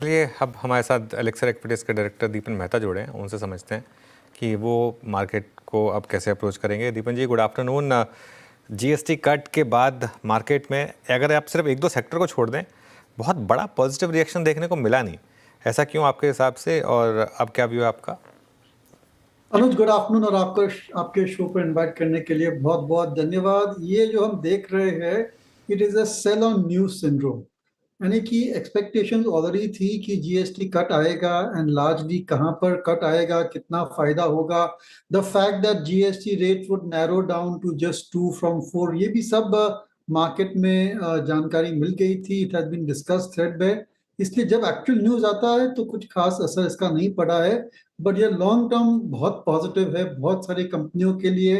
चलिए अब हमारे साथ एलेक्सर इक्विटीज़ के डायरेक्टर दीपन मेहता जुड़े हैं, उनसे समझते हैं कि वो मार्केट को अब कैसे अप्रोच करेंगे। दीपन जी, गुड आफ्टरनून। जीएसटी कट के बाद मार्केट में अगर आप सिर्फ एक दो सेक्टर को छोड़ दें, बहुत बड़ा पॉजिटिव रिएक्शन देखने को मिला नहीं, ऐसा क्यों आपके हिसाब से, और अब क्या व्यू है आपका? अनुज, गुड आफ्टरनून और आपको आपके शो पर इनवाइट करने के लिए बहुत बहुत धन्यवाद। ये जो हम देख रहे हैं, it is a sell on news syndrome. यानी कि एक्सपेक्टेशंस ऑलरेडी थी कि जीएसटी कट आएगा, एंड लार्जली कहाँ पर कट आएगा, कितना फायदा होगा। The fact that GST rate would narrow down to just 2 from 4, ये भी सब मार्केट में जानकारी मिल गई थी। It has been discuss threadbare, इसलिए जब एक्चुअल न्यूज आता है तो कुछ खास असर इसका नहीं पड़ा है। बट ये लॉन्ग टर्म बहुत पॉजिटिव है बहुत सारी कंपनियों के लिए।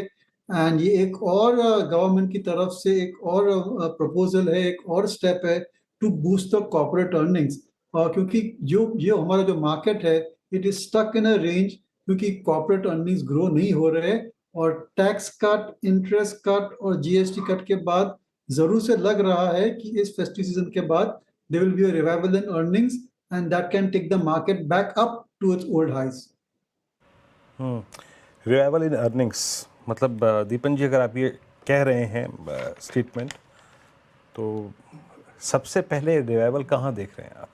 एंड ये एक और गवर्नमेंट की तरफ से एक और प्रपोजल है, एक और स्टेप है to boost the corporate earnings. क्योंकि जो हमारा जो मार्केट है, it is stuck in a range, क्योंकि कॉर्पोरेट अर्निंग्स ग्रो नहीं हो रहे। और टैक्स कट, इंटरेस्ट कट और जीएसटी कट के बाद जरूर से लग रहा है कि इस फेस्टिव सीजन के बाद there will be a revival in earnings, and that can take the market back up to its old highs. Revival in earnings मतलब दीपन जी, अगर आप ये कह रहे हैं स्टेटमेंट, तो सबसे पहले रिवाइवल कहाँ देख रहे हैं आप?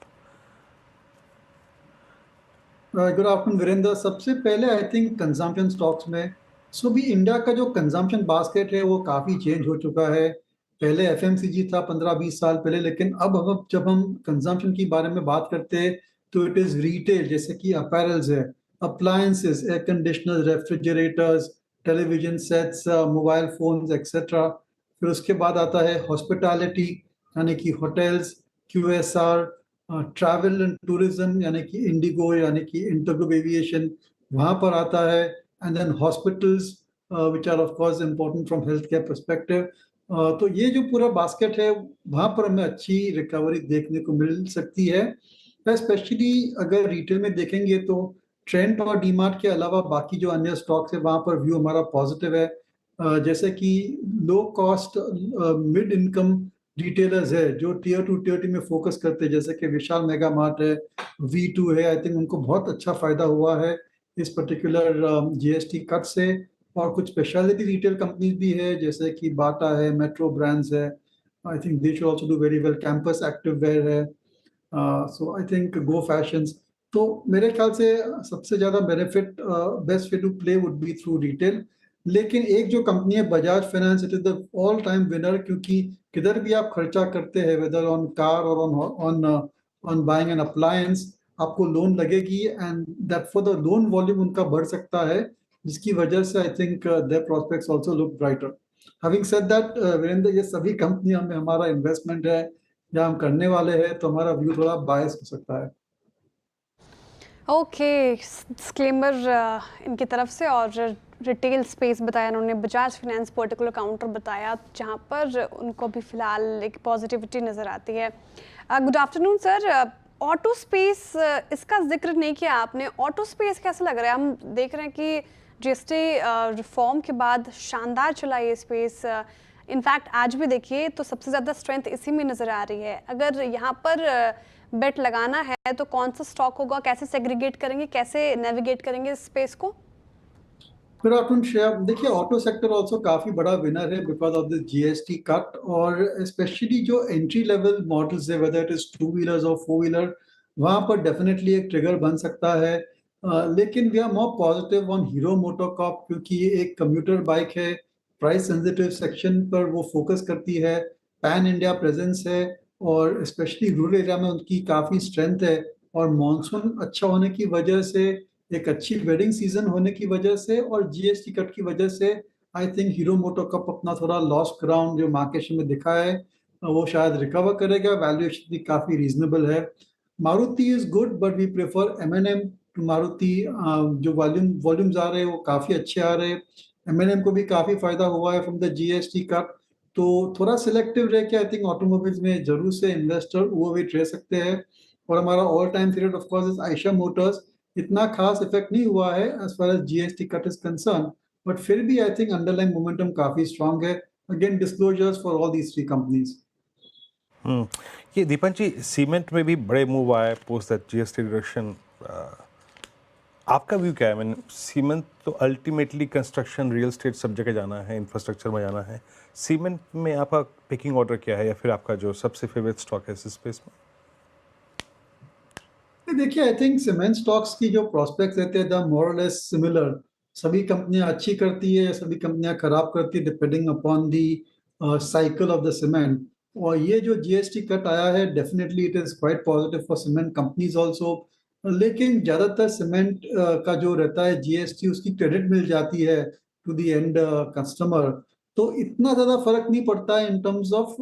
Good afternoon Virendra. सबसे पहले आई थिंक कंजम्पशन स्टॉक्स में। सो भी इंडिया का जो कंजम्पशन बास्केट है वो काफ़ी चेंज हो चुका है। पहले एफएमसीजी था 15-20 साल पहले, लेकिन अब जब हम कंजम्पशन की बारे में बात करते हैं तो इट इज़ रिटेल, जैसे कि अपैरल्स है, appliances, air conditioner, refrigerators, television sets, mobile phones etcetera. फिर उसके बाद आता है हॉस्पिटैलिटी, यानी कि hotels, QSR, travel and tourism, यानी कि इंडिगो, यानी कि इंटरग्रुप एविएशन, वहाँ पर आता है। And then hospitals, which are of course important from health care perspective. तो ये जो पूरा बास्केट है, वहाँ पर हमें अच्छी रिकवरी देखने को मिल सकती है। स्पेशली अगर रिटेल में देखेंगे तो ट्रेंड और डीमार्ट के अलावा बाकी जो अन्य स्टॉक्स है वहाँ पर व्यू हमारा पॉजिटिव है। जैसे कि low cost mid income retailers है जो टीयर 2 टीयर 3 में फोकस करते हैं, जैसे कि विशाल मेगा मार्ट है, V2 है, आई थिंक उनको बहुत अच्छा फायदा हुआ है इस पर्टिकुलर जीएसटी कट से। और कुछ स्पेशलिटी रिटेल कंपनीज भी है, जैसे कि बाटा है, मेट्रो ब्रांड्स है, I think they should also do very well, campus activewear है, so I think go fashions. तो मेरे ख्याल से सबसे ज्यादा benefit, best way to play would be through retail. लेकिन एक जो कंपनी है Bajaj finance, it is the all time winner, क्योंकि किधर भी आप खर्चा करते हैं, वेदर ऑन कार और on on buying an appliance, आपको लोन लगेगी, and that for the loan volume उनका बढ़ सकता है, जिसकी वजह से I think their prospects also look brighter. Having said that Virendra, ये सभी कंपनियां में हमारा इन्वेस्टमेंट है या हम करने वाले हैं, तो हमारा व्यू थोड़ा बायस हो सकता है। ओके, डिस्क्लेमर इनकी तरफ से। और रिटेल स्पेस बताया उन्होंने, बजाज फाइनेंस पर्टिकुलर काउंटर बताया जहां पर उनको भी फिलहाल एक पॉजिटिविटी नज़र आती है। Good afternoon sir. Auto space इसका जिक्र नहीं किया आपने, ऑटो स्पेस कैसा लग रहा है? हम देख रहे हैं कि जीएसटी रिफॉर्म के बाद शानदार चला ये स्पेस। इनफैक्ट आज भी देखिए तो सबसे ज़्यादा स्ट्रेंथ इसी में नज़र आ रही है। अगर यहाँ पर बेट लगाना है तो कौन सा स्टॉक होगा, कैसे सेग्रीगेट करेंगे, कैसे नेविगेट करेंगे इस स्पेस को? Good afternoon Shreya. देखिए, ऑटो सेक्टर ऑल्सो काफी बड़ा विनर है because of this GST cut, और स्पेशली जो एंट्री लेवल मॉडल्स है, वेदर इट इज 2 व्हीलर्स और 4 व्हीलर, वहां पर डेफिनेटली एक ट्रिगर बन सकता है। लेकिन we are more positive on Hero MotoCorp, क्योंकि ये एक कम्यूटर बाइक है, प्राइस सेंसिटिव सेक्शन पर वो फोकस करती है, पैन इंडिया प्रेजेंस है, और स्पेशली रूरल एरिया में उनकी काफी स्ट्रेंथ है। और मानसून अच्छा होने की वजह से, एक अच्छी वेडिंग सीजन होने की वजह से, और जीएसटी कट की वजह से, आई थिंक हीरो मोटोकॉर्प अपना थोड़ा लॉस्ट ग्राउंड जो मार्केट में दिखा है वो शायद रिकवर करेगा। वैल्यूएशन भी काफी रीजनेबल है। Maruti is good, but we prefer MNM to Maruti. जो वॉल्यूम्स आ रहे हैं वो काफी अच्छे आ रहे हैं। एमएनएम को भी काफी फायदा हुआ है फ्रॉम द जीएसटी कट। तो थोड़ा सिलेक्टिव रह के आई थिंक ऑटोमोबाइल्स में जरूर से इन्वेस्टर ओवरवेट रह सकते हैं। और हमारा all time favourite of course is Eicher motors. इतना खास इफेक्ट नहीं हुआ है as far as GST cut is concern, but फिर भी आई थिंक अंडरलाइन मोमेंटम काफी स्ट्रांग है। Again disclosures for all these 3 companies. ये दीपन जी, सीमेंट में भी बड़े मूव आए पोस्ट दैट जीएसटी रिडक्शन। आपका व्यू क्या है? मैंने सीमेंट तो अल्टीमेटली कंस्ट्रक्शन, रियल एस्टेट सब जगह जाना है, इंफ्रास्ट्रक्चर में जाना है। सीमेंट में आपका पिकिंग ऑर्डर क्या है, या फिर आपका जो सबसे फेवरेट स्टॉक है इस स्पेस में? देखिए, आई थिंक सीमेंट स्टॉक्स की जो प्रोस्पेक्ट्स रहते हैं द मोर लेस सिमिलर। सभी कंपनियां अच्छी करती है, सभी कंपनियां खराब करती है, depending upon the cycle of the cement. और ये जो जीएसटी कट आया है, definitely it is quite positive for cement companies also. लेकिन ज्यादातर सीमेंट का जो रहता है जीएसटी, उसकी क्रेडिट मिल जाती है टू द एंड कस्टमर। तो इतना ज्यादा फर्क नहीं पड़ता है in terms of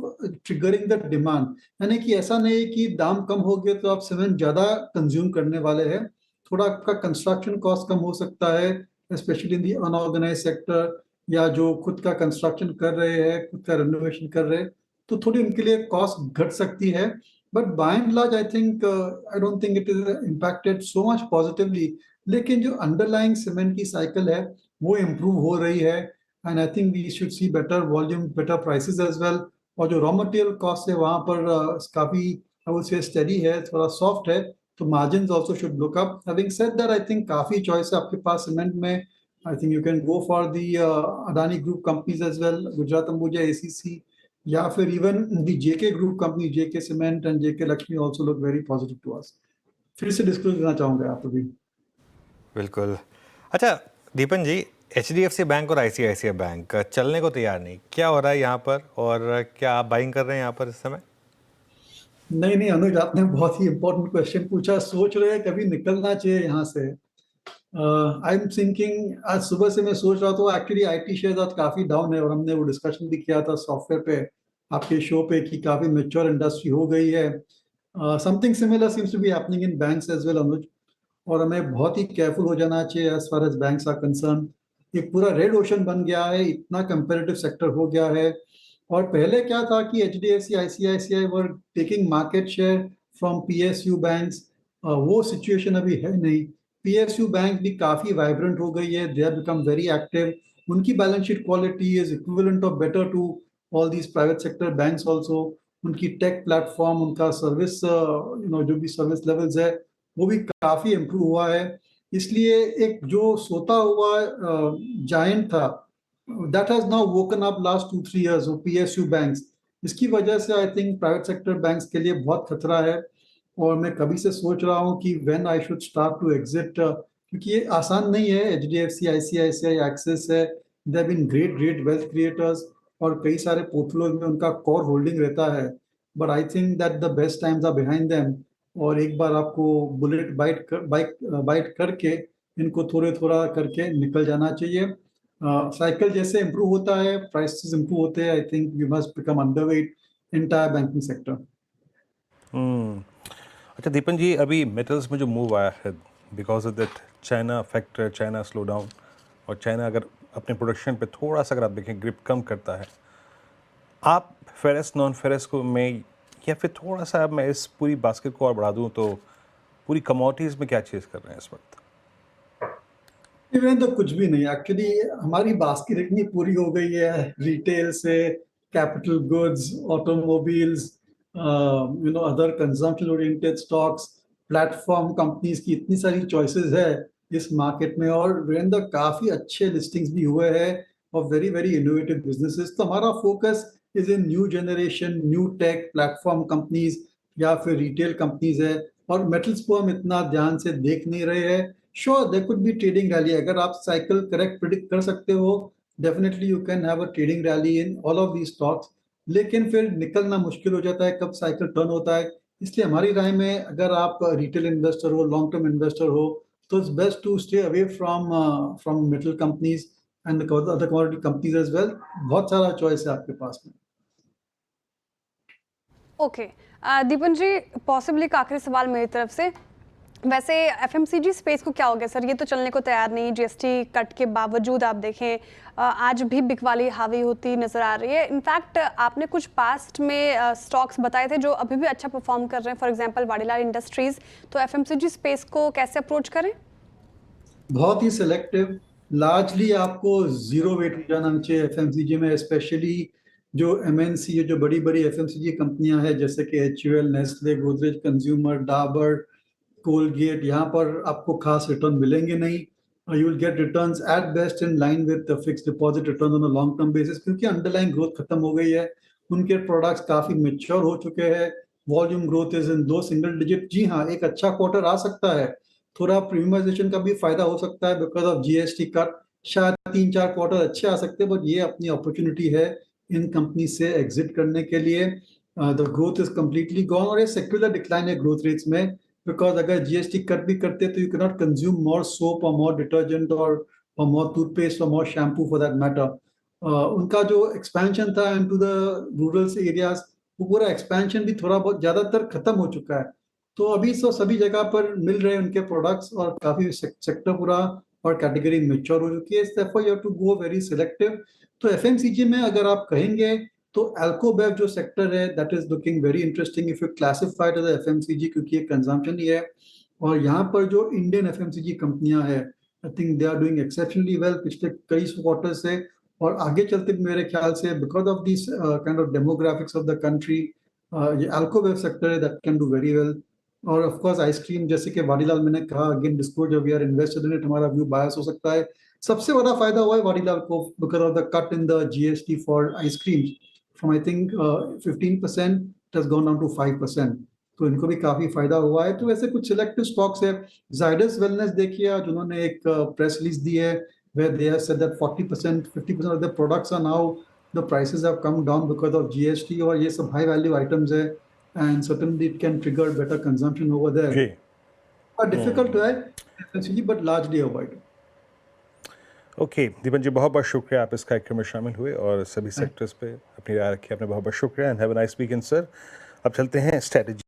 triggering the demand. यानी कि ऐसा नहीं है कि दाम कम हो गए तो आप सीमेंट ज्यादा कंज्यूम करने वाले हैं। थोड़ा आपका कंस्ट्रक्शन कॉस्ट कम हो सकता है, specially in the unorganised sector, या जो खुद का कंस्ट्रक्शन कर रहे हैं, खुद का रेनोवेशन कर रहे हैं, तो थोड़ी उनके लिए कॉस्ट घट सकती है। But by and large I don't think it is impacted so much positively. लेकिन जो अंडरलाइंग सीमेंट की साइकिल है वो इम्प्रूव हो रही है, and I think we should see better volume, better prices as well. और जो रॉ मटेरियल कॉस्ट है वहाँ पर काफी आई वुड से स्टेडी है, थोड़ा सॉफ्ट है, तो margins also should look up. Having said that, I think काफी चॉइस है आपके पास सीमेंट में। I think you can go for the Adani group companies as well, Gujarat Ambuja, ACC, या फिर even the JK group company, JK cement and JK Lakshmi also look very positive to us. फिर से disclose करना चाहूंगा आप अभी। बिल्कुल। अच्छा दीपन जी, एचडीएफसी बैंक और आईसीआईसीआई बैंक चलने को तैयार नहीं, क्या हो रहा है यहाँ पर, और क्या आप बाइंग कर रहे हैं यहाँ पर इस समय? नहीं अनुज, आपने बहुत ही इंपॉर्टेंट क्वेश्चन पूछा। सोच रहे हैं कभी निकलना चाहिए यहाँ से। आई एम थिंकिंग, आज सुबह से मैं सोच रहा था, एक्चुअली आईटी शेयर आज काफी डाउन है, और हमने वो डिस्कशन भी किया था सॉफ्टवेयर पे आपके शो पे कि काफी मैच्योर इंडस्ट्री हो गई है। Something similar seems to be happening in banks as well Anuj. और हमें बहुत ही केयरफुल हो जाना चाहिए as far as banks are concern. एक पूरा रेड ओशन बन गया है, इतना कंपेरेटिव सेक्टर हो गया है। और पहले क्या था कि H D F C, ICICI were taking market share from PSU banks. वो सिचुएशन अभी है नहीं। पीएसयू बैंक भी काफी वाइब्रेंट हो गई है, they have become very active. उनकी balance sheet quality is equivalent of better to all these private sector banks also. उनकी टेक प्लेटफॉर्म, उनका सर्विस जो भी सर्विस लेवल्स है वो भी काफी इम्प्रूव हुआ है। इसलिए एक जो सोता हुआ जायंट था, that has now woken up last 2-3 years, वो पीएसयू बैंक्स। इसकी वजह से I think private sector banks के लिए बहुत खतरा है। और मैं कभी से सोच रहा हूँ कि when I should start to exit, क्योंकि ये आसान नहीं है। एचडीएफसी, आईसीआईसीआई, एक्सिस है, they have been great great wealth creators, और कई सारे पोर्टफोलियोज में उनका कोर होल्डिंग रहता है। But I think that the best times are behind them. और एक बार आपको बुलेट बाइट करके इनको थोड़े थोड़ा करके निकल जाना चाहिए। साइकिल जैसे इम्प्रूव होता है, प्राइसेस इम्प्रूव होते हैं, I think we must become underweight entire banking sector. अच्छा दीपन जी, अभी मेटल्स में जो मूव आया है because of that China factor, China slow down, और चाइना अगर अपने प्रोडक्शन पे थोड़ा सा अगर आप देखें ग्रिप कम करता है, आप फेरस नॉन फेरस को में, या फिर थोड़ा सा मैं इस पूरी बास्केट को और बढ़ा दूं तो पूरी कमोडिटीज़ में क्या चीज़ कर रहे हैं इस वक्त? इवन तो कुछ भी नहीं, एक्चुअली हमारी बास्केट इतनी पूरी हो गई है, रिटेल से capital goods, automobiles, other consumption oriented stocks, platform companies की इतनी सारी चॉइसेस है इस मार्केट में। और वीरेंद्र, काफी अच्छे लिस्टिंग्स भी हुए हैं of very very innovative businesses. तो हमारा focus is in new generation, new take platform companies, या फिर रिटेल कंपनीज है। और मेटल्स को हम इतना ध्यान से देख नहीं रहे हैं। Sure there could be trading rally, अगर आप साइकिल करेक्ट प्रिडिक्ट कर सकते हो, definitely you can have a trading rally in all of these stocks. लेकिन फिर निकलना मुश्किल हो जाता है कब साइकिल टर्न होता है। इसलिए हमारी राय में, अगर आप रिटेल इन्वेस्टर हो, लॉन्ग टर्म इन्वेस्टर हो, तो it's best to stay away from metal companies and other commodity companies as well. बहुत सारा चॉइस है आपके पास में। ओके दीपन जी, पॉसिबली एक आखिरी सवाल मेरी तरफ से। वैसे एफएमसीजी स्पेस को क्या हो गया सर? ये तो चलने को तैयार नहीं, जीएसटी कट के बावजूद आप देखें आज भी बिकवाली हावी होती नजर आ रही है। इनफैक्ट आपने कुछ पास्ट में स्टॉक्स बताए थे जो अभी भी अच्छा परफॉर्म कर रहे हैं, फॉर एग्जांपल वाडीलाल इंडस्ट्रीज। तो एफएमसीजी स्पेस को कैसे अप्रोच करें? बहुत ही सिलेक्टिव, लार्जली आपको जीरो वेट हो जाना चाहिए एफएमसीजी में, स्पेशली जो MNC जो बड़ी बड़ी FMCG कंपनियां हैं जैसे कि HUL, Nestle, Godrej consumer, Dabur, Colgate, यहाँ पर आपको खास रिटर्न मिलेंगे नहीं। You will get returns at best in line with the fixed deposit return on a long term basis, क्योंकि अंडरलाइन ग्रोथ खत्म हो गई है, उनके प्रोडक्ट्स काफी मैच्योर हो चुके हैं, volume growth is in 2 single digit. जी हाँ, एक अच्छा क्वार्टर आ सकता है, थोड़ा प्रीमियमाइजेशन का भी फायदा हो सकता है बिकॉज ऑफ GST कट, शायद 3-4 क्वार्टर अच्छे आ सकते हैं, बट ये अपनी अपॉर्चुनिटी है इन कंपनी से एग्जिट करने के लिए। The growth is completely gone और ये सेक्युलर डिक्लाइन है ग्रोथ रेट्स में, बिकॉज अगर GST कट भी करते तो you can not consume more soap और मोर डिटर्जेंट और मोर टूथपेस्ट और मोर शैम्पू फॉर दैट मैटर। उनका जो एक्सपेंशन था इनटू द रूरल एरियाज, वो पूरा एक्सपेंशन भी थोड़ा बहुत ज्यादातर खत्म हो चुका है। तो अभी तो सभी जगह पर मिल रहे हैं उनके प्रोडक्ट्स और काफी सेक्टर पूरा और कैटेगरी मैच्योर हो चुकी है, therefore you have to go very selective। तो FMCG में अगर आप कहेंगे तो अल्कोबेव जो सेक्टर है that is looking very interesting if you classified as FMCG, क्योंकि ये कंजम्पशन ही है। और यहाँ पर जो इंडियन FMCG कंपनियां हैं, I think they are doing exceptionally well पिछले कई क्वार्टर से, और आगे चलते मेरे ख्याल से because of this kind of demographics of the country, ये अल्कोबेव सेक्टर है that can do very well. और ऑफ कोर्स आइसक्रीम, जैसे कि वाडीलाल मैंने कहा, again disclosure we are invested in it, हमारा व्यू बायस हो सकता है। सबसे बड़ा फायदा हुआ है वाडीलाल को because of the cut in the GST for ice cream from I think 15% it has gone down to 5%, तो इनको भी काफी फायदा हुआ है। तो वैसे कुछ सिलेक्टिव स्टॉक्स है, जाइडस वेलनेस देखिए आज उन्होंने एक प्रेस रिलीज दी है where they have said that 40%, 50% of the products are now, the prices have come down because of GST, और ये सब high value items है, and certainly it can trigger better consumption over there. जी But difficult to है FMCG, but largely avoided. Okay Deepan ji, बहुत बहुत शुक्रिया आप इस कार्यक्रम में शामिल हुए और सभी सेक्टर्स पे अपनी राय रखी। आपने बहुत बहुत शुक्रिया and have a nice weekend sir. अब चलते हैं स्ट्रेटजी